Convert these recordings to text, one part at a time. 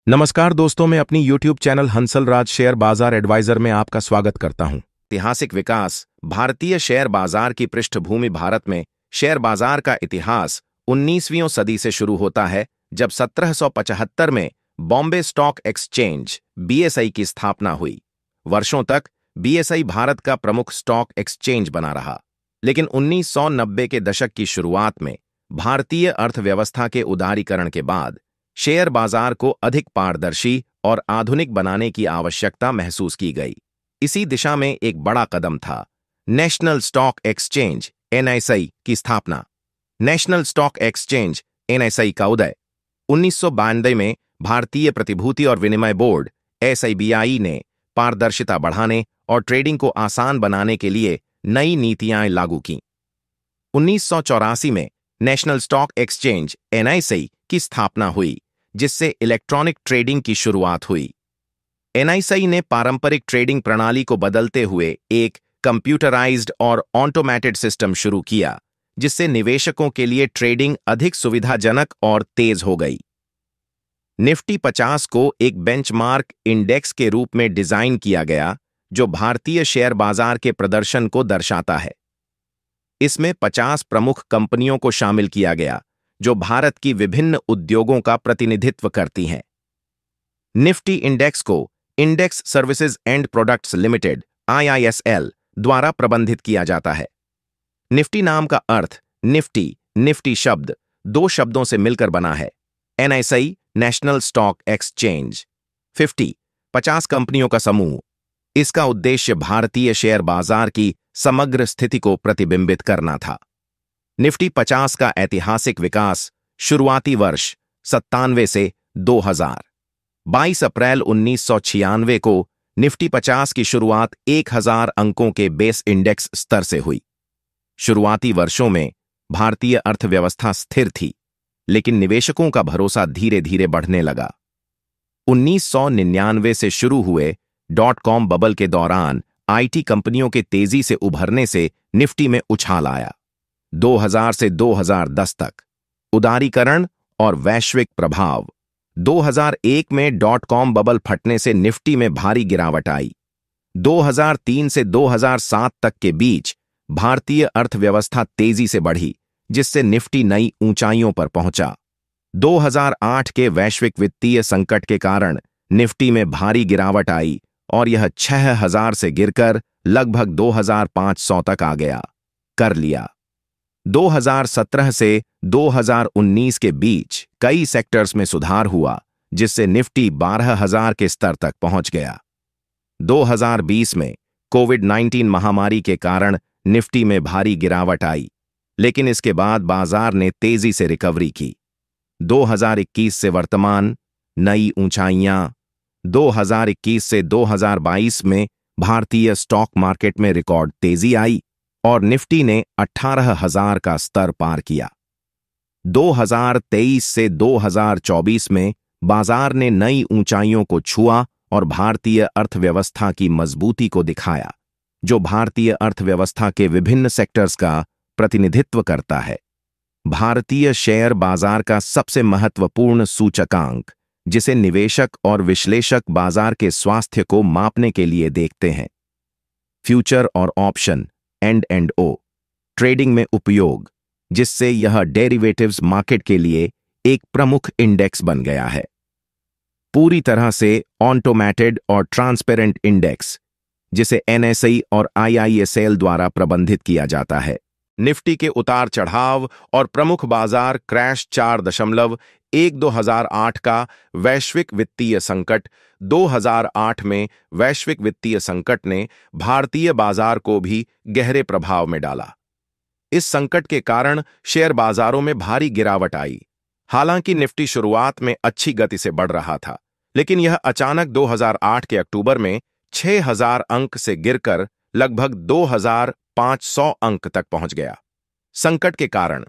नमस्कार दोस्तों, मैं अपनी YouTube चैनल हंसल राज शेयर बाजार एडवाइजर में आपका स्वागत करता हूं। ऐतिहासिक विकास। भारतीय शेयर बाजार की पृष्ठभूमि। भारत में शेयर बाजार का इतिहास 19वीं सदी से शुरू होता है, जब 1775 में बॉम्बे स्टॉक एक्सचेंज (BSI) की स्थापना हुई। वर्षों तक BSI भारत का प्रमुख स्टॉक एक्सचेंज बना रहा, लेकिन 1990 के दशक की शुरुआत में भारतीय अर्थव्यवस्था के उदारीकरण के बाद शेयर बाजार को अधिक पारदर्शी और आधुनिक बनाने की आवश्यकता महसूस की गई। इसी दिशा में एक बड़ा कदम था नेशनल स्टॉक एक्सचेंज (NSE) की स्थापना। नेशनल स्टॉक एक्सचेंज (NSE) का उदय 1992 में भारतीय प्रतिभूति और विनिमय बोर्ड (SIBI) ने पारदर्शिता बढ़ाने और ट्रेडिंग को आसान बनाने के लिए नई नीतियां लागू की। 1984 में नेशनल स्टॉक एक्सचेंज (NSE) की स्थापना हुई, जिससे इलेक्ट्रॉनिक ट्रेडिंग की शुरुआत हुई। NSE ने पारंपरिक ट्रेडिंग प्रणाली को बदलते हुए एक कंप्यूटराइज्ड और ऑटोमेटेड सिस्टम शुरू किया, जिससे निवेशकों के लिए ट्रेडिंग अधिक सुविधाजनक और तेज हो गई। निफ्टी 50 को एक बेंचमार्क इंडेक्स के रूप में डिजाइन किया गया, जो भारतीय शेयर बाजार के प्रदर्शन को दर्शाता है। इसमें 50 प्रमुख कंपनियों को शामिल किया गया, जो भारत की विभिन्न उद्योगों का प्रतिनिधित्व करती हैं। निफ्टी इंडेक्स को index services and products limited (IISL) द्वारा प्रबंधित किया जाता है। निफ्टी नाम का अर्थ निफ्टी शब्द दो शब्दों से मिलकर बना है। NSE नेशनल स्टॉक एक्सचेंज 50 कंपनियों का समूह। इसका उद्देश्य भारतीय शेयर बाजार की समग्र स्थिति को प्रतिबिंबित करना था। निफ्टी 50 का ऐतिहासिक विकास। शुरुआती वर्ष 97 से 2000। 22 अप्रैल 1996 को निफ्टी 50 की शुरुआत 1000 अंकों के बेस इंडेक्स स्तर से हुई। शुरुआती वर्षों में भारतीय अर्थव्यवस्था स्थिर थी, लेकिन निवेशकों का भरोसा धीरे धीरे बढ़ने लगा। 1999 से शुरू हुए .com बबल के दौरान IT कंपनियों के तेजी से उभरने से निफ्टी में उछाल आया। 2000 से 2010 तक उदारीकरण और वैश्विक प्रभाव। 2001 में .com बबल फटने से निफ्टी में भारी गिरावट आई। 2003 से 2007 तक के बीच भारतीय अर्थव्यवस्था तेजी से बढ़ी, जिससे निफ्टी नई ऊंचाइयों पर पहुंचा। 2008 के वैश्विक वित्तीय संकट के कारण निफ्टी में भारी गिरावट आई और यह 6000 से गिरकर लगभग 2500 तक आ गया कर लिया। 2017 से 2019 के बीच कई सेक्टर्स में सुधार हुआ, जिससे निफ्टी 12000 के स्तर तक पहुंच गया। 2020 में कोविड-19 महामारी के कारण निफ्टी में भारी गिरावट आई, लेकिन इसके बाद बाजार ने तेजी से रिकवरी की। 2021 से वर्तमान नई ऊंचाइयां। 2021 से 2022 में भारतीय स्टॉक मार्केट में रिकॉर्ड तेजी आई और निफ्टी ने 18000 का स्तर पार किया। 2023 से 2024 में बाजार ने नई ऊंचाइयों को छुआ और भारतीय अर्थव्यवस्था की मजबूती को दिखाया, जो भारतीय अर्थव्यवस्था के विभिन्न सेक्टर्स का प्रतिनिधित्व करता है। भारतीय शेयर बाजार का सबसे महत्वपूर्ण सूचकांक, जिसे निवेशक और विश्लेषक बाजार के स्वास्थ्य को मापने के लिए देखते हैं, फ्यूचर और ऑप्शन (N&O) ट्रेडिंग में उपयोग, जिससे यह डेरिवेटिव्स मार्केट के लिए एक प्रमुख इंडेक्स बन गया है। पूरी तरह से ऑटोमेटेड और ट्रांसपेरेंट इंडेक्स, जिसे NSE और IISL द्वारा प्रबंधित किया जाता है। निफ्टी के उतार चढ़ाव और प्रमुख बाजार क्रैश 4.1 2008 का वैश्विक वित्तीय संकट। 2008 में वैश्विक वित्तीय संकट ने भारतीय बाजार को भी गहरे प्रभाव में डाला। इस संकट के कारण शेयर बाजारों में भारी गिरावट आई। हालांकि निफ्टी शुरुआत में अच्छी गति से बढ़ रहा था, लेकिन यह अचानक 2008 के अक्टूबर में 6000 अंक से गिरकर लगभग 2500 अंक तक पहुंच गया। संकट के कारण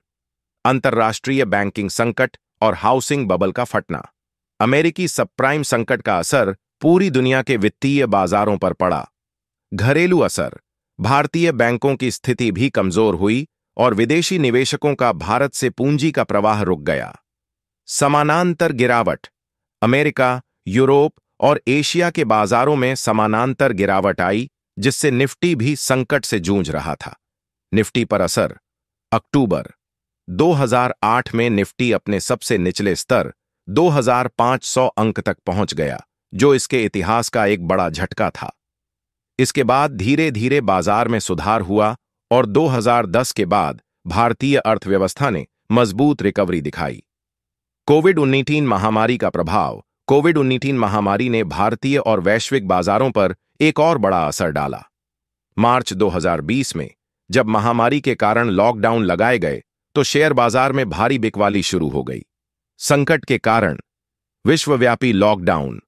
अंतर्राष्ट्रीय बैंकिंग संकट और हाउसिंग बबल का फटना। अमेरिकी सबप्राइम संकट का असर पूरी दुनिया के वित्तीय बाजारों पर पड़ा। घरेलू असर। भारतीय बैंकों की स्थिति भी कमजोर हुई और विदेशी निवेशकों का भारत से पूंजी का प्रवाह रुक गया। समानांतर गिरावट। अमेरिका, यूरोप और एशिया के बाजारों में समानांतर गिरावट आई, जिससे निफ्टी भी संकट से जूझ रहा था। निफ्टी पर असर। अक्टूबर 2008 में निफ्टी अपने सबसे निचले स्तर 2500 अंक तक पहुंच गया, जो इसके इतिहास का एक बड़ा झटका था। इसके बाद धीरे धीरे बाजार में सुधार हुआ और 2010 के बाद भारतीय अर्थव्यवस्था ने मजबूत रिकवरी दिखाई। कोविड-19 महामारी का प्रभाव। कोविड-19 महामारी ने भारतीय और वैश्विक बाजारों पर एक और बड़ा असर डाला। मार्च 2020 में जब महामारी के कारण लॉकडाउन लगाए गए तो शेयर बाजार में भारी बिकवाली शुरू हो गई। संकट के कारण विश्वव्यापी लॉकडाउन।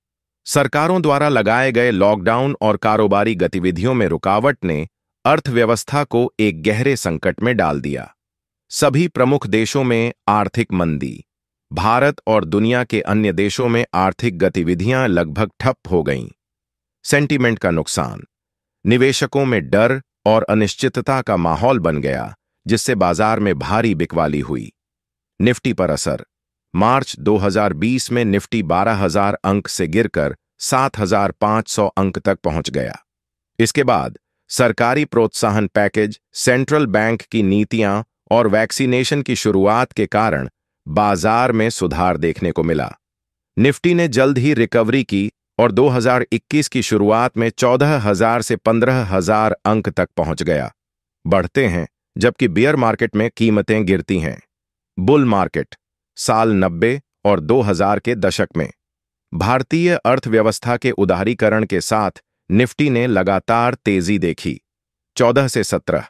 सरकारों द्वारा लगाए गए लॉकडाउन और कारोबारी गतिविधियों में रुकावट ने अर्थव्यवस्था को एक गहरे संकट में डाल दिया। सभी प्रमुख देशों में आर्थिक मंदी। भारत और दुनिया के अन्य देशों में आर्थिक गतिविधियां लगभग ठप हो गईं। सेंटीमेंट का नुकसान। निवेशकों में डर और अनिश्चितता का माहौल बन गया, जिससे बाजार में भारी बिकवाली हुई। निफ्टी पर असर। मार्च 2020 में निफ्टी 12,000 अंक से गिरकर 7,500 अंक तक पहुंच गया। इसके बाद सरकारी प्रोत्साहन पैकेज, सेंट्रल बैंक की नीतियां और वैक्सीनेशन की शुरुआत के कारण बाजार में सुधार देखने को मिला। निफ्टी ने जल्द ही रिकवरी की और 2021 की शुरुआत में 14,000 से 15,000 अंक तक पहुंच गया। बढ़ते हैं, जबकि बियर मार्केट में कीमतें गिरती हैं। Bull market. साल 90 और 2000 के दशक में भारतीय अर्थव्यवस्था के उदारीकरण के साथ निफ्टी ने लगातार तेजी देखी। 14 से 17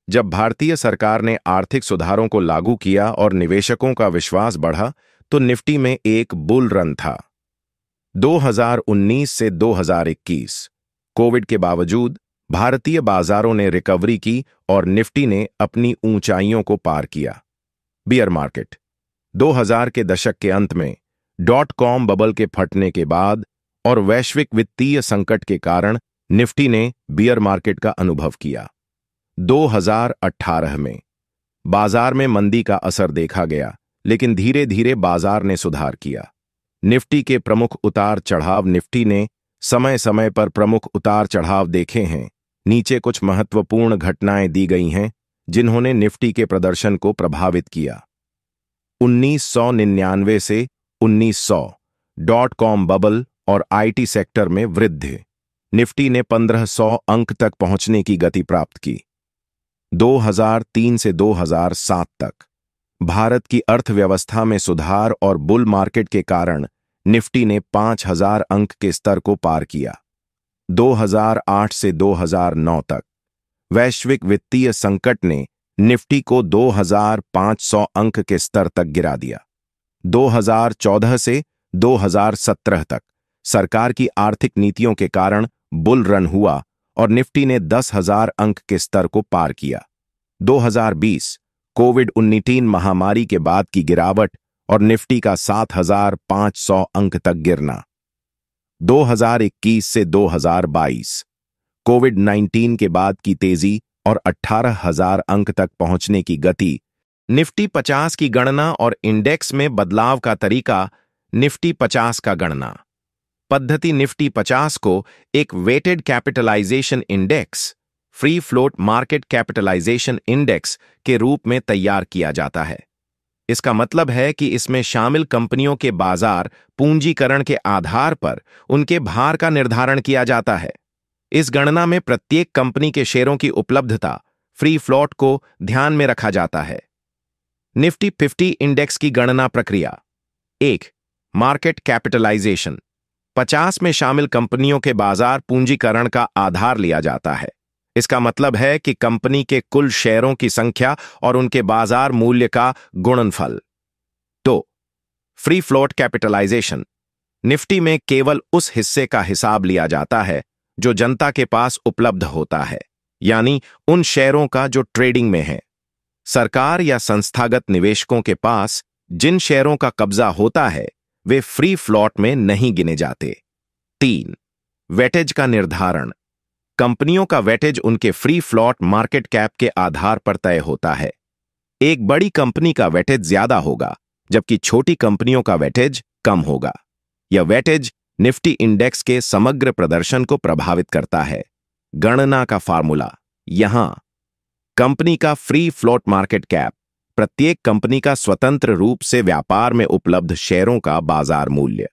जब भारतीय सरकार ने आर्थिक सुधारों को लागू किया और निवेशकों का विश्वास बढ़ा, तो निफ्टी में एक बुल रन था। 2019 से 2021 कोविड के बावजूद भारतीय बाजारों ने रिकवरी की और निफ्टी ने अपनी ऊंचाइयों को पार किया। Beer market. 2000 के दशक के अंत में .com बबल के फटने के बाद और वैश्विक वित्तीय संकट के कारण निफ्टी ने बियर मार्केट का अनुभव किया। 2018 में बाजार में मंदी का असर देखा गया, लेकिन धीरे धीरे बाजार ने सुधार किया। निफ्टी के प्रमुख उतार चढ़ाव। निफ्टी ने समय समय पर प्रमुख उतार चढ़ाव देखे हैं। नीचे कुछ महत्वपूर्ण घटनाएं दी गई हैं जिन्होंने निफ्टी के प्रदर्शन को प्रभावित किया। 1999 से 1900 .com बबल और आईटी सेक्टर में वृद्धि। निफ्टी ने 1500 अंक तक पहुंचने की गति प्राप्त की। 2003 से 2007 तक भारत की अर्थव्यवस्था में सुधार और बुल मार्केट के कारण निफ्टी ने 5000 अंक के स्तर को पार किया। 2008 से 2009 तक वैश्विक वित्तीय संकट ने निफ्टी को 2500 अंक के स्तर तक गिरा दिया। 2014 से 2017 तक सरकार की आर्थिक नीतियों के कारण बुल रन हुआ और निफ्टी ने 10,000 अंक के स्तर को पार किया। 2020 कोविड-19 महामारी के बाद की गिरावट और निफ्टी का 7,500 अंक तक गिरना। 2021 से 2022 कोविड-19 के बाद की तेजी और 18,000 अंक तक पहुंचने की गति। निफ्टी 50 की गणना और इंडेक्स में बदलाव का तरीका। निफ्टी 50 का गणना पद्धति। निफ्टी 50 को एक weighted capitalization index, free float market capitalization index के रूप में तैयार किया जाता है। इसका मतलब है कि इसमें शामिल कंपनियों के बाजार पूंजीकरण के आधार पर उनके भार का निर्धारण किया जाता है। इस गणना में प्रत्येक कंपनी के शेयरों की उपलब्धता, फ्री फ्लोट को ध्यान में रखा जाता है। निफ्टी 50 इंडेक्स की गणना प्रक्रिया। 1. Market capitalisation. 50 में शामिल कंपनियों के बाजार पूंजीकरण का आधार लिया जाता है। इसका मतलब है कि कंपनी के कुल शेयरों की संख्या और उनके बाजार मूल्य का गुणनफल। 2. Free float capitalisation. निफ्टी में केवल उस हिस्से का हिसाब लिया जाता है जो जनता के पास उपलब्ध होता है, यानी उन शेयरों का जो ट्रेडिंग में है। सरकार या संस्थागत निवेशकों के पास जिन शेयरों का कब्जा होता है वे फ्री फ्लोट में नहीं गिने जाते। 3. वेटेज का निर्धारण। कंपनियों का वेटेज उनके फ्री फ्लोट मार्केट कैप के आधार पर तय होता है। एक बड़ी कंपनी का वेटेज ज्यादा होगा, जबकि छोटी कंपनियों का वेटेज कम होगा। यह वेटेज निफ्टी इंडेक्स के समग्र प्रदर्शन को प्रभावित करता है। गणना का फार्मूला यहां कंपनी का फ्री फ्लोट मार्केट कैप, प्रत्येक कंपनी का स्वतंत्र रूप से व्यापार में उपलब्ध शेयरों का बाजार मूल्य।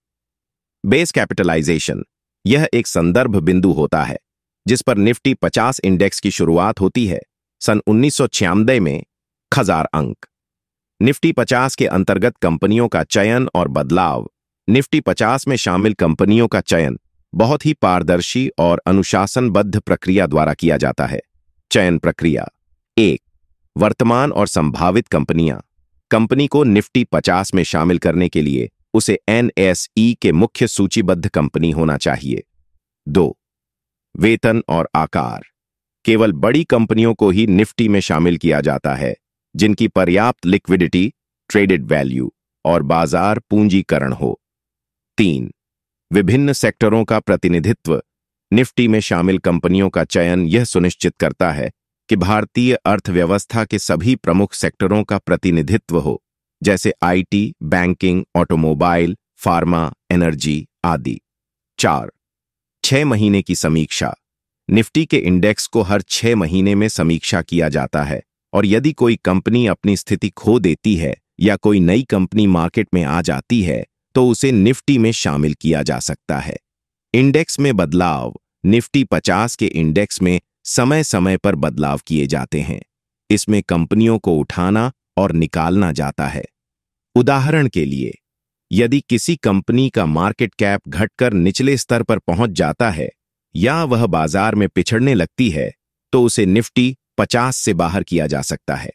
बेस कैपिटलाइजेशन, यह एक संदर्भ बिंदु होता है जिस पर निफ्टी 50 इंडेक्स की शुरुआत होती है। सन 1996 में 1000 अंक। निफ्टी 50 के अंतर्गत कंपनियों का चयन और बदलाव। निफ्टी 50 में शामिल कंपनियों का चयन बहुत ही पारदर्शी और अनुशासनबद्ध प्रक्रिया द्वारा किया जाता है। चयन प्रक्रिया 1, वर्तमान और संभावित कंपनियां। कंपनी को निफ्टी 50 में शामिल करने के लिए उसे NSE के मुख्य सूचीबद्ध कंपनी होना चाहिए। 2, वेतन और आकार। केवल बड़ी कंपनियों को ही निफ्टी में शामिल किया जाता है जिनकी पर्याप्त लिक्विडिटी, ट्रेडेड वैल्यू और बाजार पूंजीकरण हो। 3, विभिन्न सेक्टरों का प्रतिनिधित्व। निफ्टी में शामिल कंपनियों का चयन यह सुनिश्चित करता है कि भारतीय अर्थव्यवस्था के सभी प्रमुख सेक्टरों का प्रतिनिधित्व हो, जैसे IT, banking, automobile, pharma, energy आदि। 4, 6 महीने की समीक्षा। निफ्टी के इंडेक्स को हर 6 महीने में समीक्षा किया जाता है और यदि कोई कंपनी अपनी स्थिति खो देती है या कोई नई कंपनी मार्केट में आ जाती है तो उसे निफ्टी में शामिल किया जा सकता है। इंडेक्स में बदलाव। निफ्टी 50 के इंडेक्स में समय समय पर बदलाव किए जाते हैं। इसमें कंपनियों को उठाना और निकालना जाता है। उदाहरण के लिए, यदि किसी कंपनी का मार्केट कैप घटकर निचले स्तर पर पहुंच जाता है या वह बाजार में पिछड़ने लगती है तो उसे निफ्टी 50 से बाहर किया जा सकता है।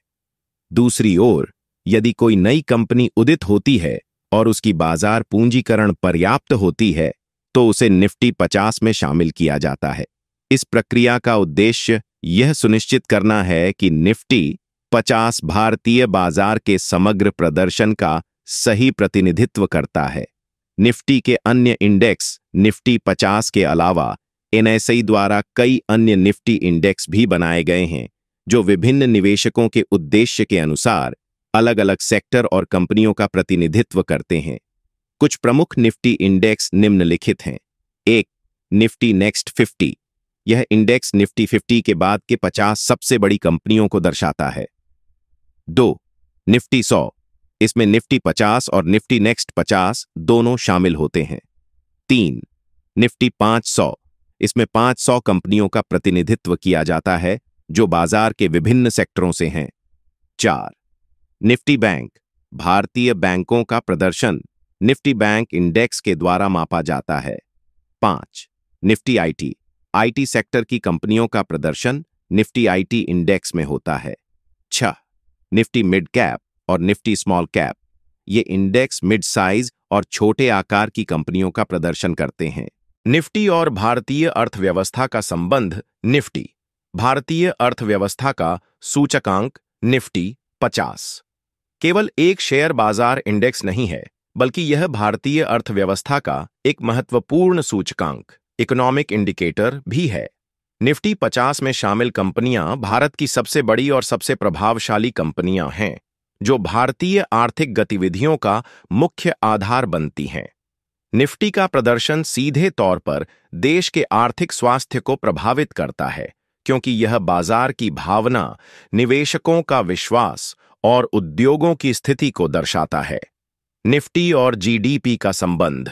दूसरी ओर, यदि कोई नई कंपनी उदित होती है और उसकी बाजार पूंजीकरण पर्याप्त होती है तो उसे निफ्टी 50 में शामिल किया जाता है। इस प्रक्रिया का उद्देश्य यह सुनिश्चित करना है कि निफ्टी 50 भारतीय बाजार के समग्र प्रदर्शन का सही प्रतिनिधित्व करता है। निफ्टी के अन्य इंडेक्स निफ्टी 50 के अलावा NSE द्वारा कई अन्य निफ्टी इंडेक्स भी बनाए गए हैं जो विभिन्न निवेशकों के उद्देश्य के अनुसार अलग अलग सेक्टर और कंपनियों का प्रतिनिधित्व करते हैं। कुछ प्रमुख निफ्टी इंडेक्स निम्नलिखित हैं। 1, निफ्टी नेक्स्ट 50। यह इंडेक्स निफ्टी 50 के बाद के 50 सबसे बड़ी कंपनियों को दर्शाता है। 2, निफ्टी 100। इसमें निफ्टी 50 और निफ्टी नेक्स्ट 50 दोनों शामिल होते हैं। 3, निफ्टी 500। इसमें 500 कंपनियों का प्रतिनिधित्व किया जाता है जो बाजार के विभिन्न सेक्टरों से हैं। 4, निफ्टी बैंक। भारतीय बैंकों का प्रदर्शन निफ्टी बैंक इंडेक्स के द्वारा मापा जाता है। 5, निफ्टी IT सेक्टर की कंपनियों का प्रदर्शन निफ्टी IT इंडेक्स में होता है। 6, निफ्टी मिड कैप और निफ्टी स्मॉल कैप। ये इंडेक्स मिड साइज और छोटे आकार की कंपनियों का प्रदर्शन करते हैं। निफ्टी और भारतीय अर्थव्यवस्था का संबंध। निफ्टी भारतीय अर्थव्यवस्था का सूचकांक निफ्टी 50 केवल एक शेयर बाजार इंडेक्स नहीं है, बल्कि यह भारतीय अर्थव्यवस्था का एक महत्वपूर्ण सूचकांक, इकोनॉमिक इंडिकेटर भी है। निफ्टी 50 में शामिल कंपनियां भारत की सबसे बड़ी और सबसे प्रभावशाली कंपनियां हैं, जो भारतीय आर्थिक गतिविधियों का मुख्य आधार बनती हैं। निफ्टी का प्रदर्शन सीधे तौर पर देश के आर्थिक स्वास्थ्य को प्रभावित करता है, क्योंकि यह बाजार की भावना, निवेशकों का विश्वास और उद्योगों की स्थिति को दर्शाता है। निफ्टी और GDP का संबंध।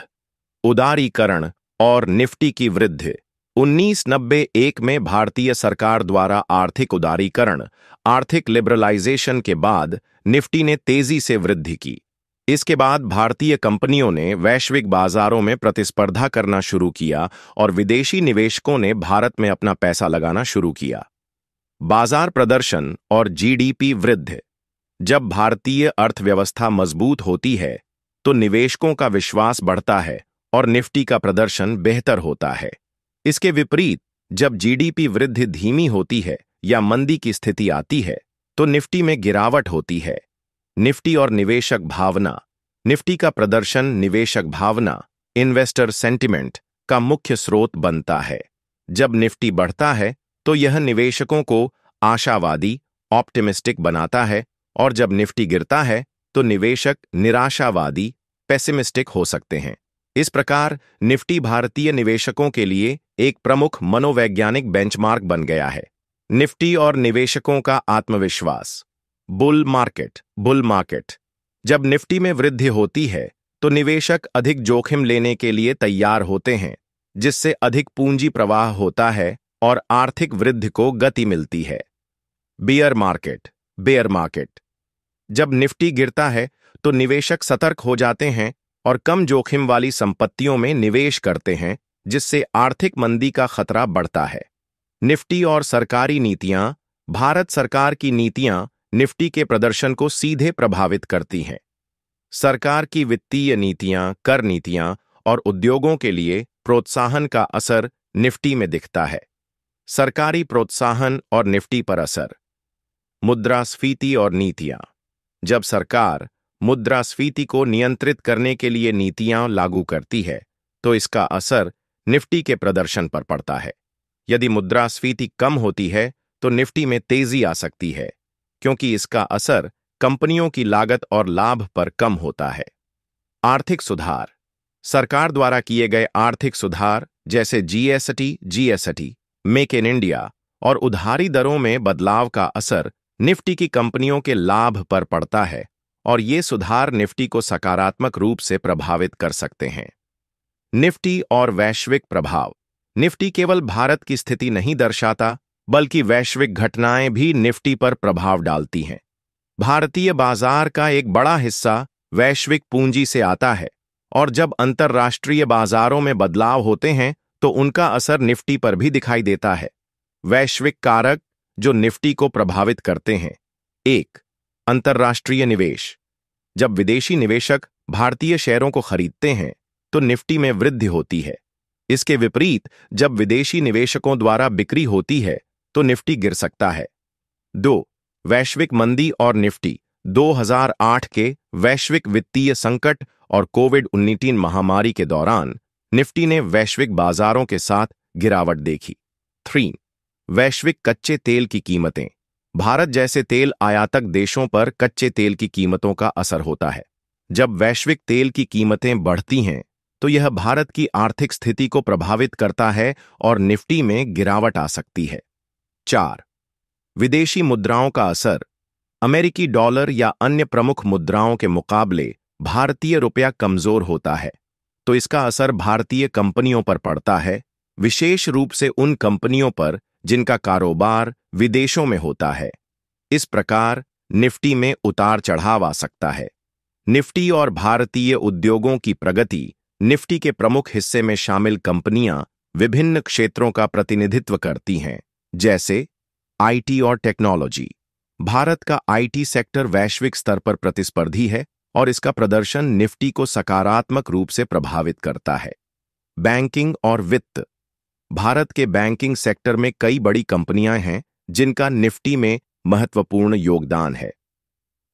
उदारीकरण और निफ्टी की वृद्धि। 1991 में भारतीय सरकार द्वारा आर्थिक उदारीकरण, आर्थिक लिबरलाइजेशन के बाद निफ्टी ने तेजी से वृद्धि की। इसके बाद भारतीय कंपनियों ने वैश्विक बाजारों में प्रतिस्पर्धा करना शुरू किया और विदेशी निवेशकों ने भारत में अपना पैसा लगाना शुरू किया। बाजार प्रदर्शन और GDP वृद्धि। जब भारतीय अर्थव्यवस्था मजबूत होती है तो निवेशकों का विश्वास बढ़ता है और निफ्टी का प्रदर्शन बेहतर होता है। इसके विपरीत, जब GDP वृद्धि धीमी होती है या मंदी की स्थिति आती है तो निफ्टी में गिरावट होती है। निफ्टी और निवेशक भावना। निफ्टी का प्रदर्शन निवेशक भावना, इन्वेस्टर सेंटिमेंट का मुख्य स्रोत बनता है। जब निफ्टी बढ़ता है तो यह निवेशकों को आशावादी, ऑप्टिमिस्टिक बनाता है, और जब निफ्टी गिरता है तो निवेशक निराशावादी, पेसिमिस्टिक हो सकते हैं। इस प्रकार निफ्टी भारतीय निवेशकों के लिए एक प्रमुख मनोवैज्ञानिक बेंचमार्क बन गया है। निफ्टी और निवेशकों का आत्मविश्वास। Bull market. जब निफ्टी में वृद्धि होती है तो निवेशक अधिक जोखिम लेने के लिए तैयार होते हैं, जिससे अधिक पूंजी प्रवाह होता है और आर्थिक वृद्धि को गति मिलती है। Bear market. जब निफ्टी गिरता है तो निवेशक सतर्क हो जाते हैं और कम जोखिम वाली संपत्तियों में निवेश करते हैं, जिससे आर्थिक मंदी का खतरा बढ़ता है। निफ्टी और सरकारी नीतियां। भारत सरकार की नीतियां निफ्टी के प्रदर्शन को सीधे प्रभावित करती हैं। सरकार की वित्तीय नीतियां, कर नीतियां और उद्योगों के लिए प्रोत्साहन का असर निफ्टी में दिखता है। सरकारी प्रोत्साहन और निफ्टी पर असर। मुद्रास्फीति और नीतियां। जब सरकार मुद्रास्फीति को नियंत्रित करने के लिए नीतियां लागू करती है तो इसका असर निफ्टी के प्रदर्शन पर पड़ता है। यदि मुद्रास्फीति कम होती है तो निफ्टी में तेजी आ सकती है, क्योंकि इसका असर कंपनियों की लागत और लाभ पर कम होता है। आर्थिक सुधार। सरकार द्वारा किए गए आर्थिक सुधार जैसे जीएसटी, मेक इन इंडिया और उधारी दरों में बदलाव का असर निफ्टी की कंपनियों के लाभ पर पड़ता है और ये सुधार निफ्टी को सकारात्मक रूप से प्रभावित कर सकते हैं। निफ्टी और वैश्विक प्रभाव। निफ्टी केवल भारत की स्थिति नहीं दर्शाता, बल्कि वैश्विक घटनाएं भी निफ्टी पर प्रभाव डालती हैं। भारतीय बाजार का एक बड़ा हिस्सा वैश्विक पूंजी से आता है और जब अंतर्राष्ट्रीय बाजारों में बदलाव होते हैं तो उनका असर निफ्टी पर भी दिखाई देता है। वैश्विक कारक जो निफ्टी को प्रभावित करते हैं। 1. अंतर्राष्ट्रीय निवेश। जब विदेशी निवेशक भारतीय शेयरों को खरीदते हैं तो निफ्टी में वृद्धि होती है। इसके विपरीत जब विदेशी निवेशकों द्वारा बिक्री होती है तो निफ्टी गिर सकता है। 2. वैश्विक मंदी और निफ्टी। 2008 के वैश्विक वित्तीय संकट और कोविड-19 महामारी के दौरान निफ्टी ने वैश्विक बाजारों के साथ गिरावट देखी। 3. वैश्विक कच्चे तेल की कीमतें। भारत जैसे तेल आयातक देशों पर कच्चे तेल की कीमतों का असर होता है। जब वैश्विक तेल की कीमतें बढ़ती हैं तो यह भारत की आर्थिक स्थिति को प्रभावित करता है और निफ्टी में गिरावट आ सकती है। 4. विदेशी मुद्राओं का असर। अमेरिकी डॉलर या अन्य प्रमुख मुद्राओं के मुकाबले भारतीय रुपया कमजोर होता है, तो इसका असर भारतीय कंपनियों पर पड़ता है, विशेष रूप से उन कंपनियों पर जिनका कारोबार विदेशों में होता है। इस प्रकार निफ्टी में उतार चढ़ाव आ सकता है। निफ्टी और भारतीय उद्योगों की प्रगति। निफ्टी के प्रमुख हिस्से में शामिल कंपनियां विभिन्न क्षेत्रों का प्रतिनिधित्व करती हैं, जैसे आईटी और टेक्नोलॉजी। भारत का आईटी सेक्टर वैश्विक स्तर पर प्रतिस्पर्धी है और इसका प्रदर्शन निफ्टी को सकारात्मक रूप से प्रभावित करता है। बैंकिंग और वित्त। भारत के बैंकिंग सेक्टर में कई बड़ी कंपनियां हैं जिनका निफ्टी में महत्वपूर्ण योगदान है।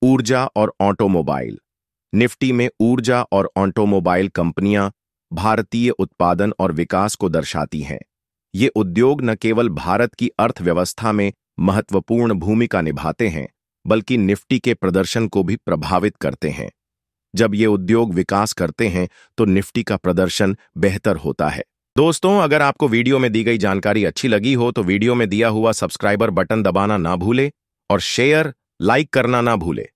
ऊर्जा और ऑटोमोबाइल। निफ्टी में ऊर्जा और ऑटोमोबाइल कंपनियां भारतीय उत्पादन और विकास को दर्शाती हैं। ये उद्योग न केवल भारत की अर्थव्यवस्था में महत्वपूर्ण भूमिका निभाते हैं, बल्कि निफ्टी के प्रदर्शन को भी प्रभावित करते हैं। जब ये उद्योग विकास करते हैं तो निफ्टी का प्रदर्शन बेहतर होता है। दोस्तों, अगर आपको वीडियो में दी गई जानकारी अच्छी लगी हो तो वीडियो में दिया हुआ सब्सक्राइबर बटन दबाना ना भूले और शेयर, लाइक करना ना भूले।